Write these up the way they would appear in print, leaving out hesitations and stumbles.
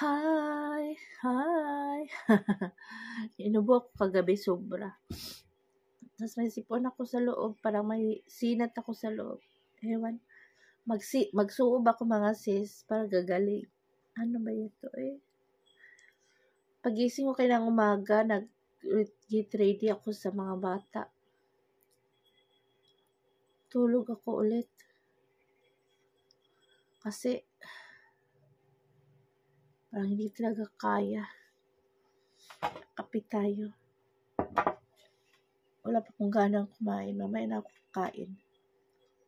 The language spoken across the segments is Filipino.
Hi, hi. Inubo ako kagabi sobra. Tapos may sipon ako sa loob, parang may sinat ako sa loob. Ewan, magsuob ako mga sis para gagaling. Ano ba ito eh? Pagising ko kayo ng umaga, get ready ako sa mga bata. Tulog ako ulit. Kasi, parang hindi talaga kaya. Kape tayo. Wala pa kong ganang kumain. Mamaya na ako kakain.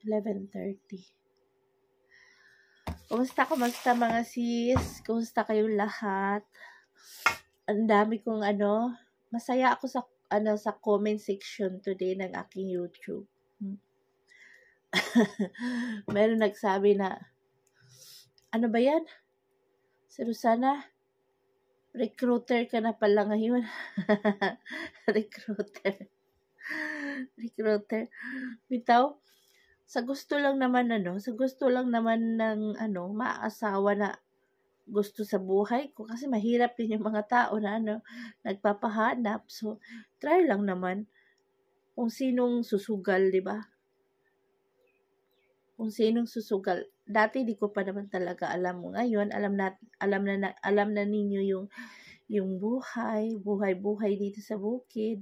11:30. Kumusta mga sis? Kumusta kayong lahat? Ang dami kong masaya ako sa comment section today ng aking YouTube. Meron nagsabi na, ano ba yan? Si Rosana, recruiter ka na pala ngayon. Recruiter. Bitaw, sa gusto lang naman ng maasawa na gusto sa buhay ko, kasi mahirap din yung mga tao na nagpapahanap. So, try lang naman kung sinong susugal, di ba? Kung sinong susugal. Dati di ko pa naman talaga alam. Ngayon, alam na ninyo yung buhay dito sa bukid.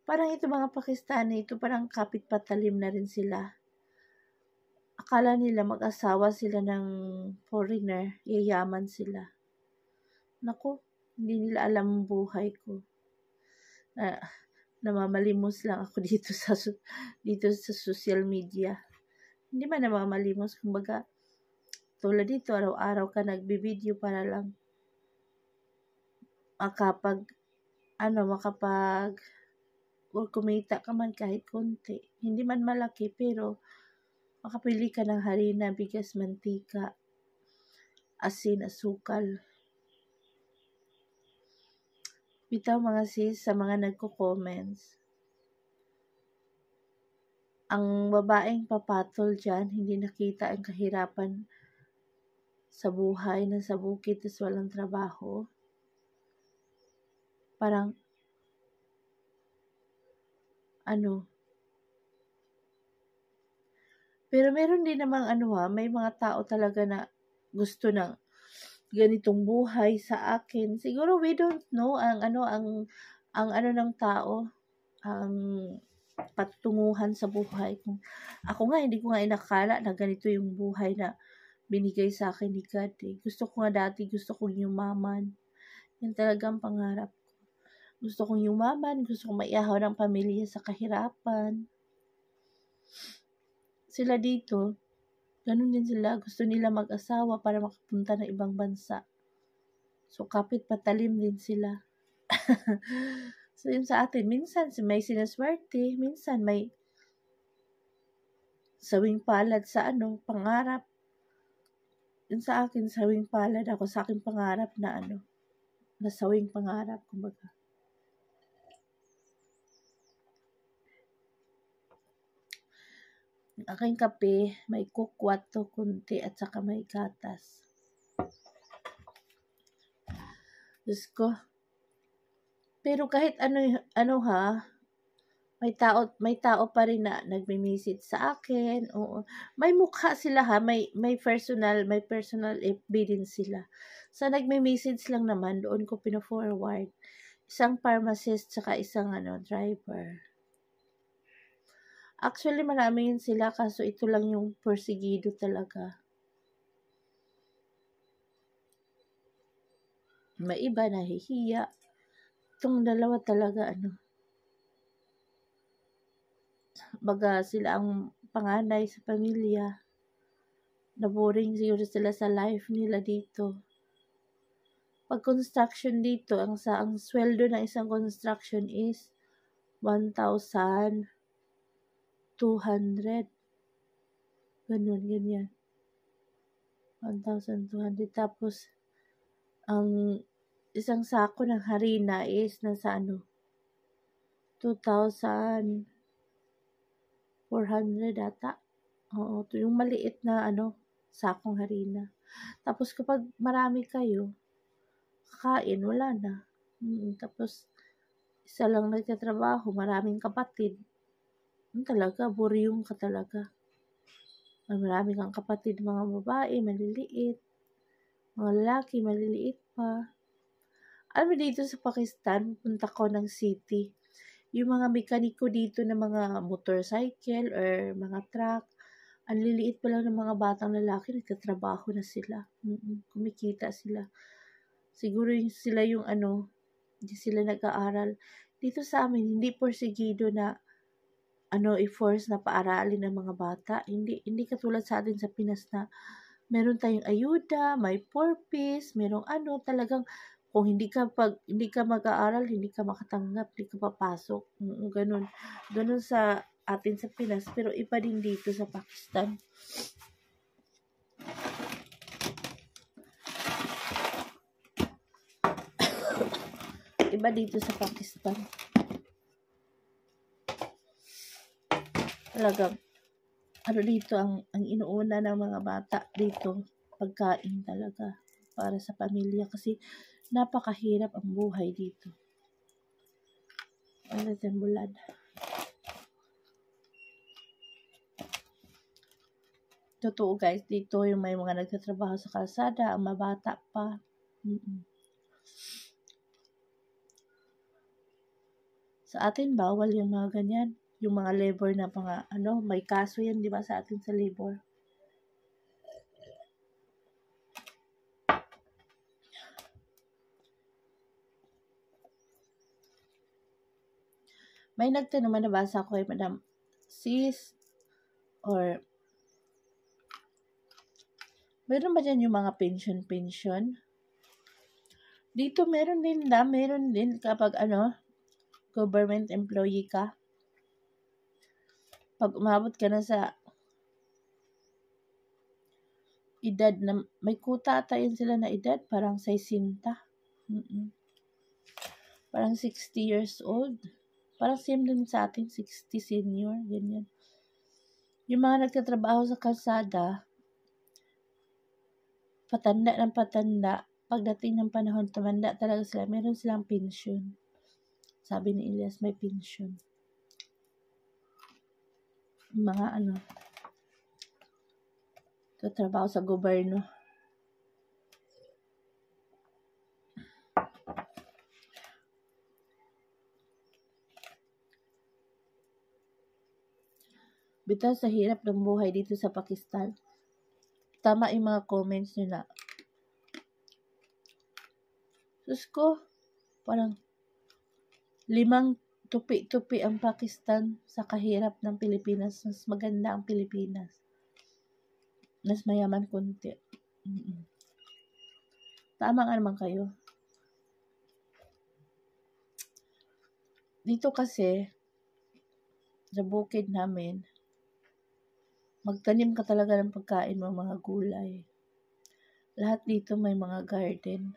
Parang ito mga Pakistani, ito parang kapit patalim na rin sila. Akala nila mag-asawa sila ng foreigner, yayaman sila. Naku, hindi nila alam ang buhay ko. Namamalimos lang ako dito sa social media. Hindi man namamalimos, kumbaga, tulad dito, araw-araw ka nagbibideo para lang makapag or kumita ka man kahit konti. Hindi man malaki, pero makapili ka ng harina, bigas, mantika, asin, asukal. Bitaw mga sis, sa mga nagko-comments, ang babaeng papatol dyan, hindi nakita ang kahirapan sa buhay, nasa bukid, tas walang trabaho. Parang, pero meron din namang may mga tao talaga na gusto ng ganitong buhay sa akin. Siguro we don't know ang ng tao, ang patunguhan sa buhay. Ako nga, hindi ko nga inakala na ganito yung buhay na binigay sa akin ni God. Gusto ko nga dati, gusto kong yumaman. Yan talagang pangarap ko. Gusto kong yumaman, gusto kong maiahaw ng pamilya sa kahirapan. Sila dito, ganun din sila. Gusto nila mag-asawa para makapunta ng ibang bansa. So, kapit patalim din sila. So, yun sa atin, minsan may sinaswerte, minsan may sawing palad sa pangarap. Yun sa akin, sawing palad ako sa aking pangarap na nasawing pangarap, kumbaga. Ang aking kape, may kukwato kunti at saka may gatas. Diyos ko. Pero kahit may tao pa rin na nagme-message sa akin. Oo. May mukha sila may personal FB din sila. Sa nagme-message lang naman, doon ko pina-forward. Isang pharmacist saka isang driver. Actually, marami yun sila, kaso ito lang yung persigido talaga. May iba nahihiya. Itong dalawa talaga baga sila ang panganay sa pamilya. Naboring siguro sila sa life nila dito. Pag construction dito, ang sweldo ng isang construction is 1,200. Ganyan. 1,200. Tapos, ang isang sako ng harina is nasa 2,400 ata. Oo, ito yung maliit na sakong harina. Tapos kapag marami kayo, kakain, wala na. Tapos, isa lang nagtatrabaho, maraming kapatid. Talaga, buryong ka talaga. Marami kang kapatid, mga babae, maliliit. Mga lalaki, maliliit pa. Alam mo dito sa Pakistan, punta ko ng city. Yung mga mekaniko dito ng mga motorcycle or mga truck, ang liliit pa lang ng mga batang lalaki, nagtatrabaho na sila. Kumikita sila. Siguro sila yung hindi sila nag-aaral. Dito sa amin, hindi porsigido na i-force na paaralin ng mga bata. Hindi katulad sa atin sa Pinas na meron tayong ayuda, may purpose, merong talagang kung hindi ka mag-aaral, hindi ka makatanggap, hindi ka papasok. Ganun. Ganun sa atin sa Pinas, pero iba din dito sa Pakistan. Iba dito sa Pakistan. Talagang dito ang inuuna ng mga bata dito, pagkain talaga para sa pamilya kasi napakahirap ang buhay dito. Bulan. Totoo guys, dito yung may mga nagtatrabaho sa kalsada, ang mabata pa. Sa atin, bawal yung mga ganyan. Yung mga labor na may kaso yan, di ba, sa atin sa labor. May nagtanong, nabasa ko kay Madam Sis, or meron ba dyan yung mga pension? Dito meron din kapag government employee ka. Pag umabot ka na sa edad na, may kuta tayo sila na edad, parang 60. Parang 60 years old. Parang same din sa atin, 60 senior, ganyan. Yung mga nagtatrabaho sa kalsada, patanda, pagdating ng panahon, tumanda talaga sila, meron silang pension. Sabi ni Elias, may pension. Mga trabaho sa gobyerno. Bitaw sa hirap ng buhay dito sa Pakistan. Tama yung mga comments nyo na. Sus ko, parang 5 tupi-tupi ang Pakistan sa kahirap ng Pilipinas. Mas maganda ang Pilipinas. Mas mayaman konti. Tama nga naman kayo. Dito kasi, sa bukid namin, magtanim ka talaga ng pagkain mo, mga gulay. Lahat dito may mga garden.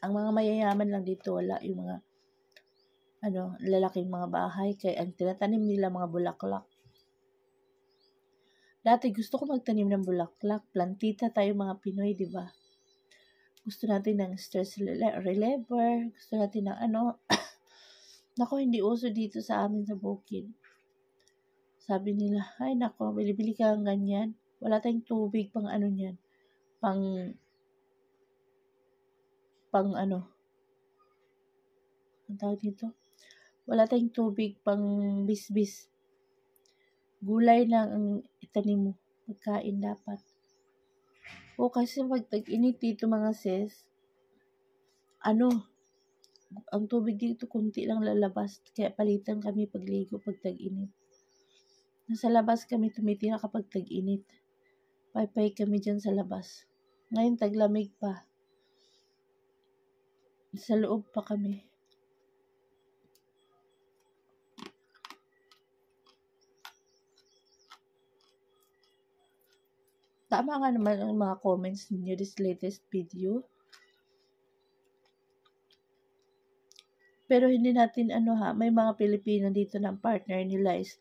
Ang mga mayayaman lang dito, wala yung mga lalaking mga bahay, kaya ang tinatanim nila mga bulaklak. Dati gusto ko magtanim ng bulaklak, plantita tayo mga Pinoy, di ba? Gusto natin ng stress reliever, gusto natin ng nako, hindi uso dito sa amin sa bukid. Sabi nila, ay nako, bili-bili ka ng ganyan. Wala tayong tubig pang niyan. Ang tawag dito? Wala tayong tubig pang bisbis. Gulay lang ang itanim mo. Pagkain dapat. O kasi pag tag-init dito mga sis, ang tubig dito kunti lang lalabas, kaya palitan kami pagligo pag tag-init. Nasa labas kami tumitira kapag tag-init. Paypay kami dyan sa labas. Ngayon taglamig pa. Sa loob pa kami. Tama nga naman ang mga comments ninyo this latest video. Pero hindi natin may mga Pilipino dito ng partner nila is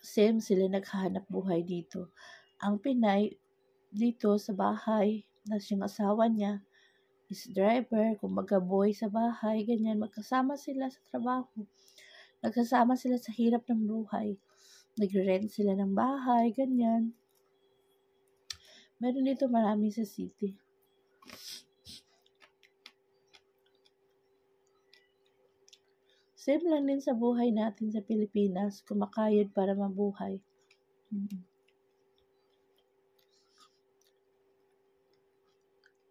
same sila naghahanap buhay dito. Ang Pinay, dito sa bahay, tas yung asawa niya is driver, kumbaga boy sa bahay, ganyan. Magkasama sila sa trabaho. Nagkasama sila sa hirap ng buhay. Nag-rent sila ng bahay, ganyan. Meron dito marami sa city. Same lang din sa buhay natin sa Pilipinas, kumakayod para mabuhay.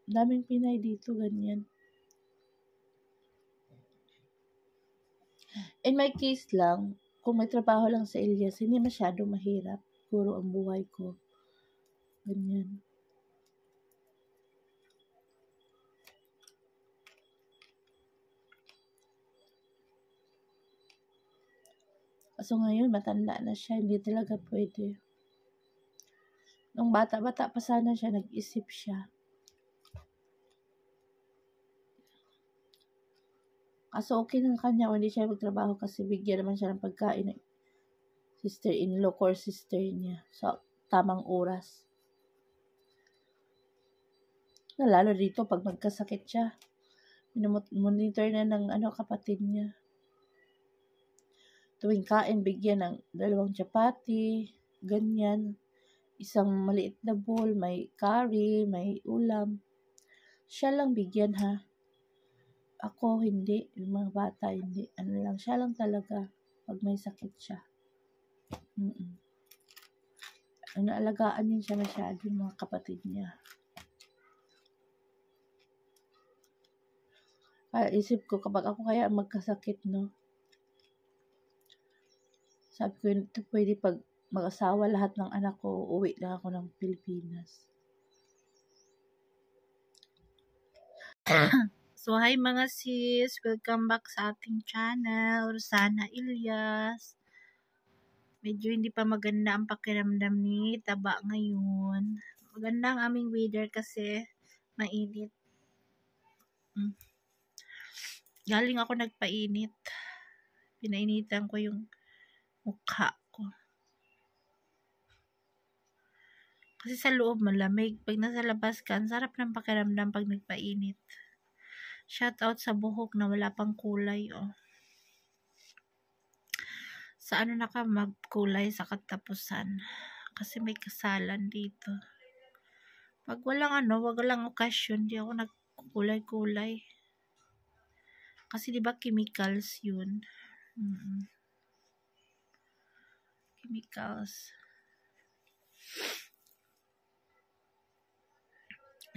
Daming Pinay dito, ganyan. In my case lang, kung may trabaho lang sa Elias, hindi masyadong mahirap. Puro ang buhay ko. Ganyan. Kaso ngayon, matanda na siya. Hindi talaga pwede. Nung bata-bata pa sana siya, nag-isip siya. Kaso okay ng kanya kung hindi siya magtrabaho kasi bigyan naman siya ng pagkain ng sister-in-law or sister niya sa tamang oras. Lalo dito, pag magkasakit siya, monitor na ng kapatid niya. Tuwing kain, bigyan ng 2 chapati, ganyan. Isang maliit na bowl, may curry, may ulam. Siya lang bigyan, ha. Ako, hindi. Yung mga bata, hindi. Siya lang talaga pag may sakit siya. Naalagaan din siya masyado yung mga kapatid niya. Kaya isip ko, kapag ako kaya magkasakit, no? Sabi ko, ito pwede pag mag-asawa lahat ng anak ko, uwi lang ako ng Pilipinas. So, hi mga sis! Welcome back sa ating channel, Rosana Ilyas. Medyo hindi pa maganda ang pakiramdam ni Taba ngayon. Maganda ang aming weather kasi mainit. Galing ako nagpainit. Pinainitan ko yung mukha ko. Kasi sa loob malamig. Pag nasa labas ka, ang sarap ng pakiramdam pag nagpainit. Shout out sa buhok na wala pang kulay, oh. Sa na ka magkulay sa katapusan. Kasi may kasalan dito. Pag walang okasyon, di ako nagkulay-kulay. Kasi di ba chemicals yun? Chemicals.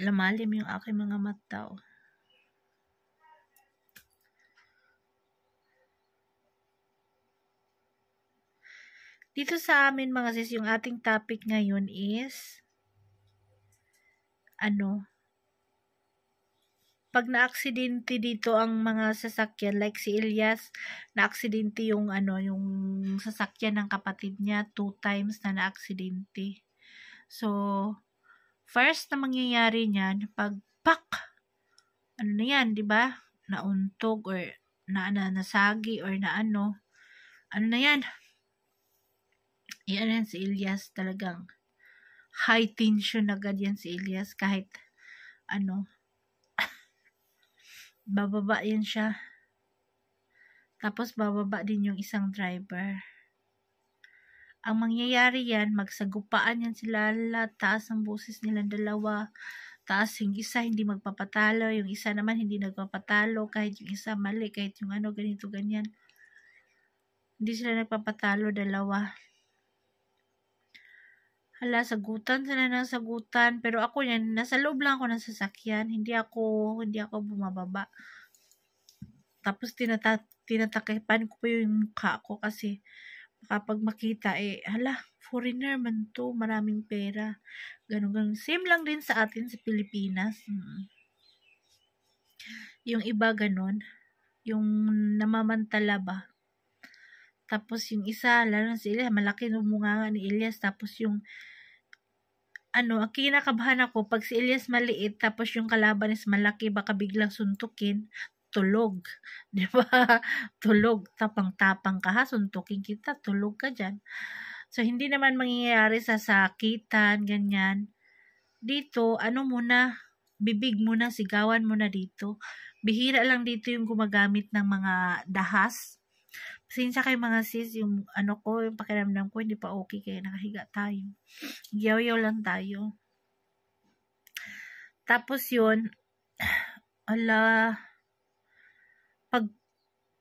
Lamalim yung aking mga mata, oh. Dito sa amin mga sis, yung ating topic ngayon is pag na-aksidente dito ang mga sasakyan, like si Elias, na-aksidente yung yung sasakyan ng kapatid niya, 2 times na na-aksidente. So, first na mangyayari niyan, pag na yan, di ba? Nauntog or nasagi or na yan? Yan si Elias, talagang high tension agad yan si Elias, kahit bababa yan siya. Tapos bababa din yung isang driver. Ang mangyayari yan, magsagupaan yan sila, taas ang boses nilang dalawa, taas yung isa hindi magpapatalo, yung isa naman hindi nagpapatalo, kahit yung isa mali, kahit yung ganito, ganyan. Hindi sila nagpapatalo, dalawa. Hala, sagutan sila ng sagutan. Pero ako yan, nasa loob lang ako ng sasakyan. Hindi ako bumababa. Tapos tinatakipan ko pa yung mukha ko kasi kapag makita, hala, foreigner man to, maraming pera. Ganun. Same lang din sa atin sa Pilipinas. Yung iba ganun. Yung namamantala ba. Tapos yung isa, lalo na si Elias, malaki ng munganga ni Elias. Tapos yung, ang kinakabahan ako, pag si Elias maliit, tapos yung kalaban is malaki, baka biglang suntukin, tulog. Di ba? Tulog. Tapang-tapang ka ha, suntukin kita, tulog ka dyan. So, hindi naman mangyayari sa sakitan, ganyan. Dito, ano muna, bibig muna, sigawan muna dito. Bihira lang dito yung gumagamit ng mga dahas. Pasensya kayo mga sis, yung ano ko, yung pakiramdam ko, hindi pa okay kaya nakahiga tayo. Yaw-yaw lang tayo. Tapos yun, ala, pag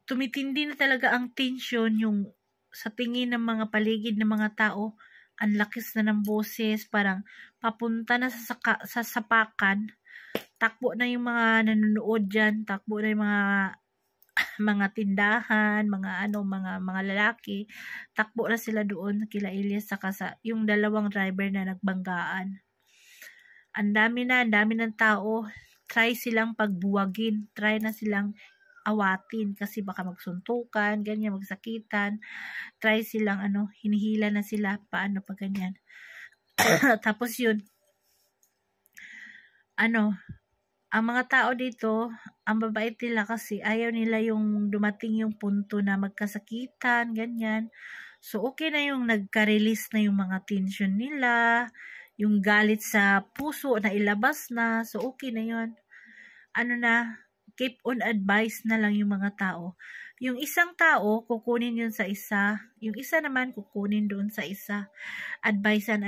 tumitindi na talaga ang tension, yung sa tingin ng mga paligid ng mga tao, ang lakas na ng boses, parang papunta na sa sapakan, takbo na yung mga nanonood dyan, takbo na yung mga tindahan, mga lalaki, takbo na sila doon kila Elias saka sa yung dalawang driver na nagbanggaan. Ang dami ng tao, try silang pagbuwagin, try na silang awatin kasi baka magsuntukan, ganyan, magsakitan, try silang hinihila na sila, paano pa ganyan. Tapos yun, ang mga tao dito, ang babait nila kasi ayaw nila yung dumating yung punto na magkasakitan, ganyan. So, okay na yung nagka-release na yung mga tension nila, yung galit sa puso na ilabas na. So, okay na yun. Keep on advice na lang yung mga tao. Yung isang tao, kukunin yun sa isa. Yung isa naman, kukunin doon sa isa. Advicean.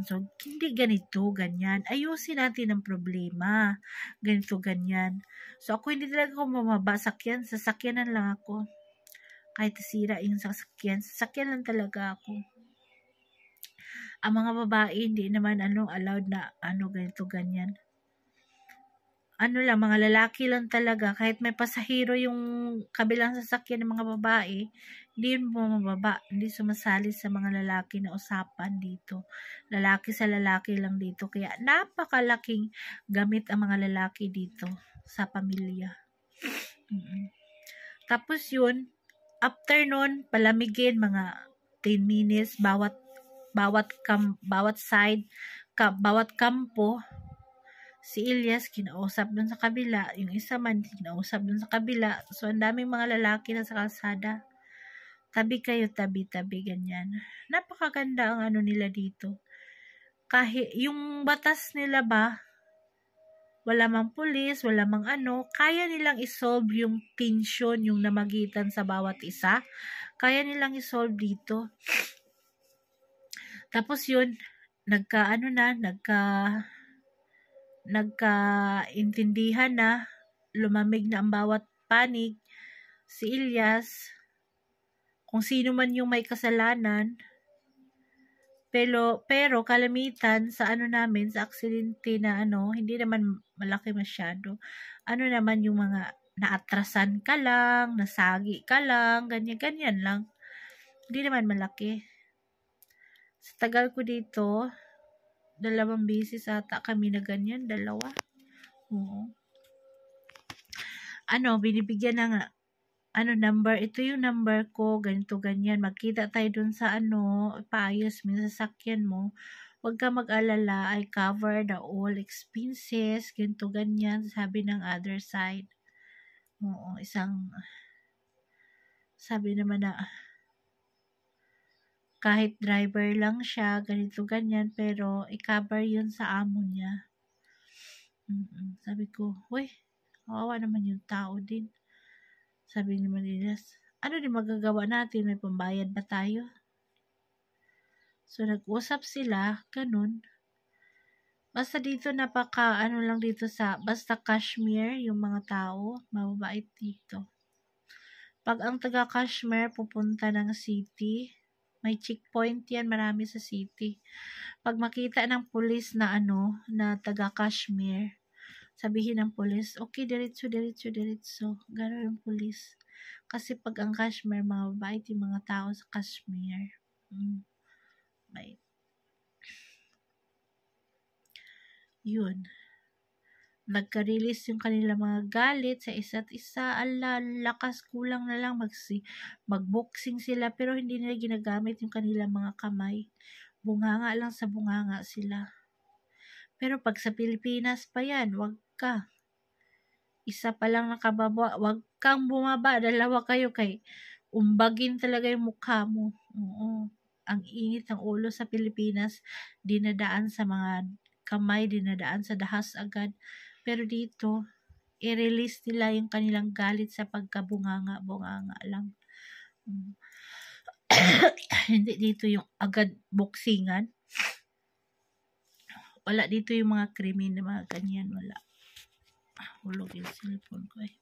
So, hindi ganito, ganyan. Ayusin natin ang problema. Ganito, ganyan. So, ako hindi talaga ako mamabasakyan. Sasakyanan lang ako. Kahit sira yung sasakyan. Sasakyan lang talaga ako. Ang mga babae, hindi naman allowed na ganito, ganyan. Mga lalaki lang talaga, kahit may pasahero yung kabilang sasakyan ng mga babae, hindi yun bumababa, hindi sumasali sa mga lalaki na usapan dito. Lalaki sa lalaki lang dito, kaya napakalaking gamit ang mga lalaki dito sa pamilya. Tapos yun, after nun, palamigin mga 10 minutes, bawat side, bawat kampo, si Elias kinausap dun sa kabila, yung isa man kinausap dun sa kabila. So, ang daming mga lalaki na sa kalsada. Tabi kayo, tabi-tabi, ganyan. Napakaganda ang nila dito. Kahit yung batas nila ba, wala mang pulis, wala mang kaya nilang isolve yung tension, yung namagitan sa bawat isa. Kaya nilang isolve dito. Tapos yun, nagkaintindihan na, lumamig na ang bawat panig. Si Elias, kung sino man yung may kasalanan, pero kalamitan sa namin, sa aksidente na hindi naman malaki masyado. Naman yung mga naatrasan ka lang, nasagi ka lang, ganyan lang. Hindi naman malaki. Sa tagal ko dito, 2 beses ata kami na ganyan, 2. Oo. Binibigyan na nga, number, ito yung number ko, ganito, ganyan, magkita tayo dun sa paayos mo sa sasakyan mo, huwag ka mag-alala, I cover the all expenses, ganito, ganyan, sabi ng other side. Oo, sabi naman na, kahit driver lang siya, ganito, ganyan, pero i-cover yun sa amo niya. Sabi ko, uy, kawawa naman yung tao din. Sabi ni Marilas, din magagawa natin? May pambayad ba tayo? So, nag-usap sila, ganun. Basta dito lang dito basta Kashmir, yung mga tao, mababait dito. Pag ang taga Kashmir pupunta ng city, may checkpoint yan, marami sa city. Pag makita ng pulis na na taga Kashmir, sabihin ng pulis, okay, diretso. Gano'n yung pulis. Kasi pag ang Kashmir, mababait yung mga tao sa Kashmir. Bait. Yun. Nagka-release yung kanila mga galit sa isa't isa. Lakas, kulang na lang mag-boxing sila, pero hindi nila ginagamit yung kanilang mga kamay. Bunganga lang sa bunganga sila. Pero pag sa Pilipinas pa yan, wag ka. Isa pa lang nakababa, wag kang bumaba, 2 kayo kay umbagin talaga yung mukha mo. Oo. ang init ng ulo sa Pilipinas, dinadaan sa mga kamay, dinadaan sa dahas agad. Pero dito, i-release nila yung kanilang galit sa pagkabunganga-bunganga lang. Hindi dito yung agad boksingan. Wala dito yung mga krimen na mga ganyan. Wala. Hulog yung cellphone ko eh.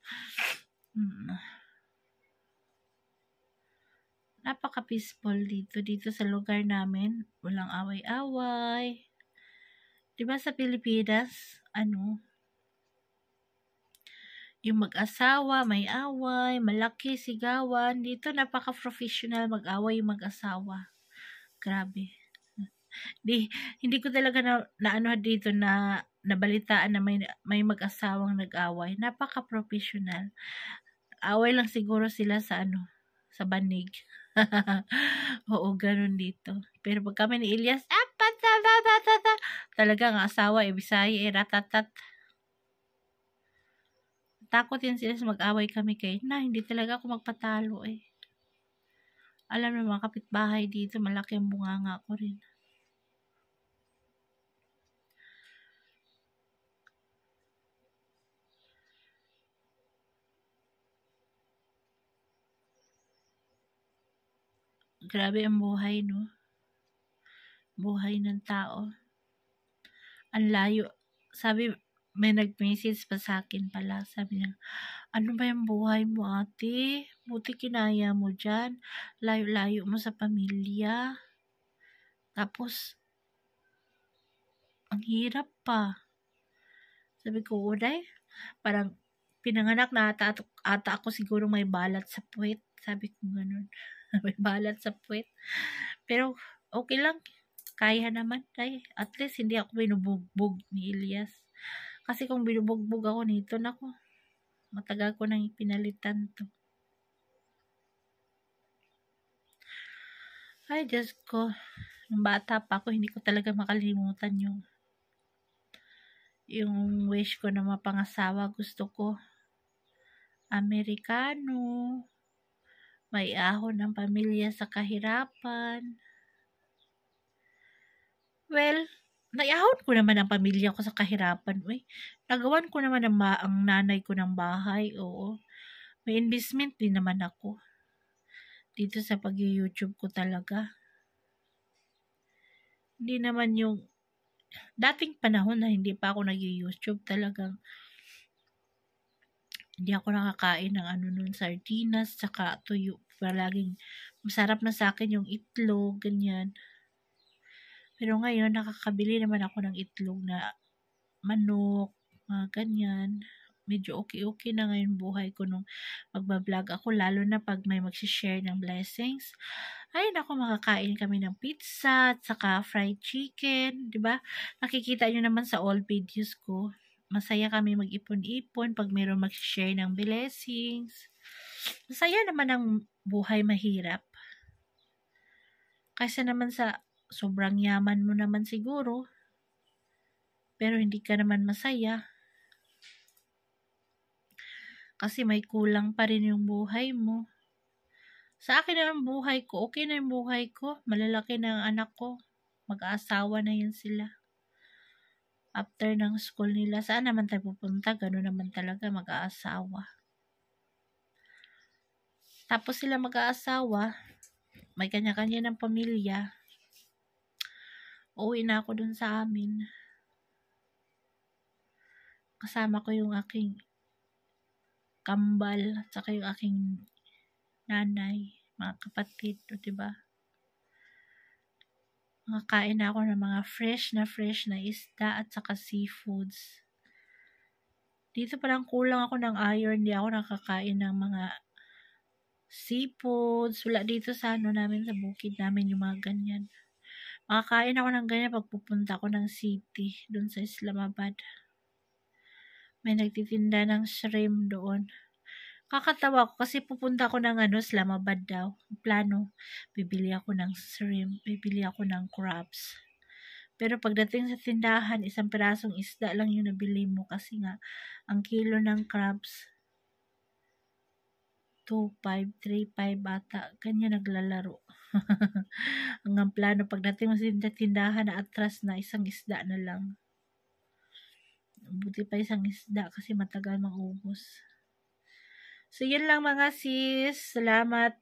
Napaka-peaceful dito sa lugar namin. Walang away-away. Diba sa Pilipinas, yung mag-asawa, may away, malaki, sigawan. Dito, napaka-professional mag-away yung mag-asawa. Grabe. Hindi ko talaga na dito na nabalitaan na may mag-asawang nag-away. Napaka-professional. Away lang siguro sila sa sa banig. Oo, ganun dito. Pero pag kami ni Elias, talaga ang asawa, Bisaya, ratatat. Takot yan sila sa mag-away kami kay hindi talaga ako magpatalo eh. Alam ng mga kapitbahay dito, malaki ang bunganga ko rin. Grabe ang buhay, no? Buhay ng tao. Ang layo. Sabi, may nag-message pa sa akin pala. Sabi niya, ano ba yung buhay mo, ate? Buti kinaya mo dyan. Layo-layo mo sa pamilya. Tapos, ang hirap pa. Sabi ko, uday, parang pinanganak na ata ako siguro may balat sa puwet. Sabi ko ganun. May balat sa puwet. Pero, okay lang. Kaya naman. At least, hindi ako binubugbog ni Elias. Kasi kung binubugbog ako nito, nako, matagal ko nang pinalitan to. Ay, Diyos ko. Nung bata pa ako, hindi ko talaga makalimutan yung wish ko na mapangasawa. Gusto ko Amerikano, may ahon ng pamilya sa kahirapan. Well, naiahon ko naman ang pamilya ko sa kahirapan. Nagawan ko naman ang nanay ko ng bahay. Oo. May investment din naman ako. Dito sa pag-YouTube ko talaga. Hindi naman yung dating panahon na hindi pa ako nag-YouTube talagang hindi ako nakakain ng nun, sardinas, saka tuyo. Palaging masarap na sa akin yung itlog, ganyan. Pero ngayon, nakakabili naman ako ng itlog na manok, ganyan. Medyo okay na ngayon buhay ko nung magbablog ako, lalo na pag may magsishare ng blessings. Ay, naku, makakain kami ng pizza at saka fried chicken, di ba? Nakikita nyo naman sa all videos ko. Masaya kami mag-ipon-ipon pag mayroong magsishare ng blessings. Masaya naman ang buhay mahirap. Kaysa naman sa sobrang yaman mo naman siguro, pero hindi ka naman masaya. Kasi may kulang pa rin yung buhay mo. Sa akin naman buhay ko, okay na yung buhay ko. Malalaki na ang anak ko. Mag-aasawa na yan sila. After ng school nila, saan naman tayo pupunta? Gano'n naman talaga, mag-aasawa. Tapos sila mag-aasawa, may kanya-kanya ng pamilya. Uwi na ako dun sa amin. Kasama ko yung aking kambal, at saka yung aking nanay, mga kapatid, diba? Makakain ako ng mga fresh na isda at saka seafoods. Dito parang kulang ako ng iron, hindi ako nakakain ng mga seafoods. Wala dito sa namin, sa bukid namin yung mga ganyan. Makakain ako ng ganyan pag pupunta ako ng city, doon sa Islamabad. May nagtitinda ng shrimp doon. Kakatawa ko kasi pupunta ako ng Islamabad daw. Plano, bibili ako ng shrimp, bibili ako ng crabs. Pero pagdating sa tindahan, isang pirasong isda lang yung nabili mo kasi nga, ang kilo ng crabs, 2, 5, 3, 5 bata. Kanya naglalaro. Ang plano, pagdating mo sa tindahan na atras na, isang isda na lang. Buti pa isang isda kasi matagal maubos. So, yun lang mga sis. Salamat.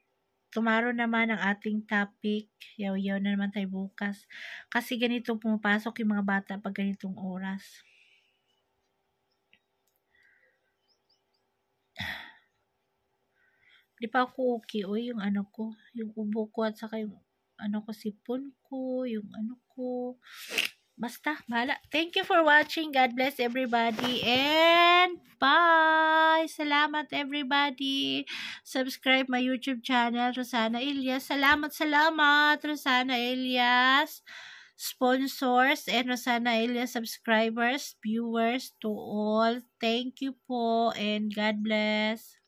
Tomorrow naman ang ating topic. Yaw-yaw na naman tayo bukas. Kasi ganito pumapasok yung mga bata pag ganitong oras. Di pa ako okay. O, yung ano ko. Yung ubo ko at saka yung ano ko, sipon ko. Yung ano ko. Basta, bahala. Thank you for watching. God bless everybody. And bye! Salamat everybody. Subscribe my YouTube channel, Rosana Elias. Salamat, Rosana Elias. Sponsors and Rosana Elias subscribers, viewers, to all. Thank you po and God bless.